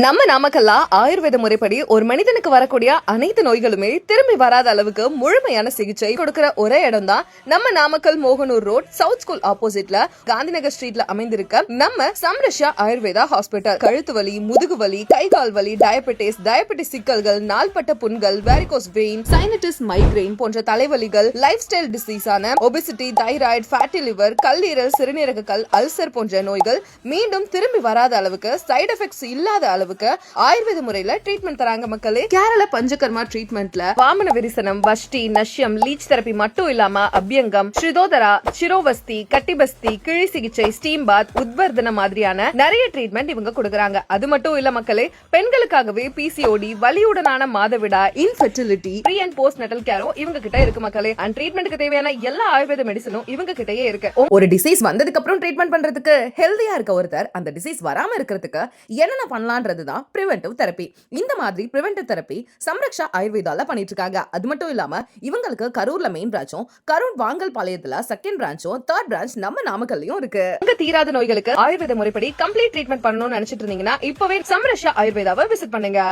நம்ம நாமக்கல்ல ஆயுர்வேத முறைப்படி ஒரு மனிதனுக்கு வரக்கூடிய அனைத்து நோய்களுமே திரும்பி வராத அளவுக்கு முழுமையான சிகிச்சை கொடுக்கிற ஒரே இடம் தான் நம்ம Namakkal Mohanur road south school ஆப்போசிட்ல காந்திநகர் ஸ்ட்ரீட்ல அமைந்திருக்க நம்ம சம்ரஷா ஆயுர்வேதா ஹாஸ்பிட்டல். கழுத்து வலி, முதுகு வலி, கை கால் வலி, டயபெட்டிஸ் சிக்கல்கள், நாள்பட்ட புண்கள், வேரிகோஸ் வெயின், சைனடிஸ், மைக்ரேன் போன்ற தலைவலிகள், லைஃப் ஸ்டைல் டிசீஸான ஒபிசிட்டி, தைராய்டு, ஃபேட்டி லிவர், கல்லீரல், சிறுநீரக கல், அல்சர் போன்ற நோய்கள் மீண்டும் திரும்பி வராத அளவுக்கு சைடு எஃபெக்ட்ஸ் இல்லாத அளவுக்கு ஆயுர்வேத முறையில ட்ரீட்மெண்ட் தராங்க மக்களே. கேரள பஞ்சகர்மா ட்ரீட்மெண்ட்ல வாமன விரிசனம், வஷ்டி, நஷ்யம், லீச் தெரப்பி மட்டும் இல்லாம அபியங்கம், ஸ்ரிதோதரா, சிரோவஸ்தி, கட்டிபஸ்தி, கிழி சிகிச்சை, ஸ்டீம் பாத், உத்வர்தன மாதிரியான நிறைய ட்ரீட்மெண்ட் இவங்க கொடுக்கறாங்க. அது மட்டும் இல்ல மக்களே, பெண்களுக்காகவே பிசிஓடி, வலியுடனான மாதவிடா, infertility, pre and post natal கேரோ இவங்க கிட்ட இருக்கு மக்களே. அண்ட் ட்ரீட்மெண்ட்க்கு தேவையான எல்லா ஆயுர்வேத மெடிசனும் இவங்க கிட்டயே இருக்கு. ஒரு டிசீஸ் வந்ததுக்கு அப்புறம் ட்ரீட்மெண்ட் பண்றதுக்கு ஹெல்தியா இருக்க ஒருத்தர் அந்த டிசீஸ் வராம இருக்கிறதுக்கு என்னென்ன பண்ணலாம்ன்றதுதான் பிரிவென்டிவ் தெரப்பி. இந்த மாதிரி பிரிவென்டிவ் தெரப்பி சம்ரக்ஷா ஆயுர்வேதால பண்ணிட்டு இருக்காங்க. அது மட்டும் இல்லாம இவங்களுக்கு கரூர்ல மெயின் பிரான்ச்சும், கரூர் வாங்கல் பாளையத்துல செகண்ட் பிரான்ச்சும், தேர்ட் பிரான்ச் நம்ம நாமக்கல்லையும் இருக்கு. உங்க தீராத நோய்களுக்கு ஆயுர்வேத முறைப்படி கம்ப்ளீட் ட்ரீட்மெண்ட் பண்ணணும்னு நினைச்சிட்டு இருந்தீங்கன்னா இப்பவே சம்ரக்ஷா ஆயுர்வேதாவை விசிட் பண்ணுங்க.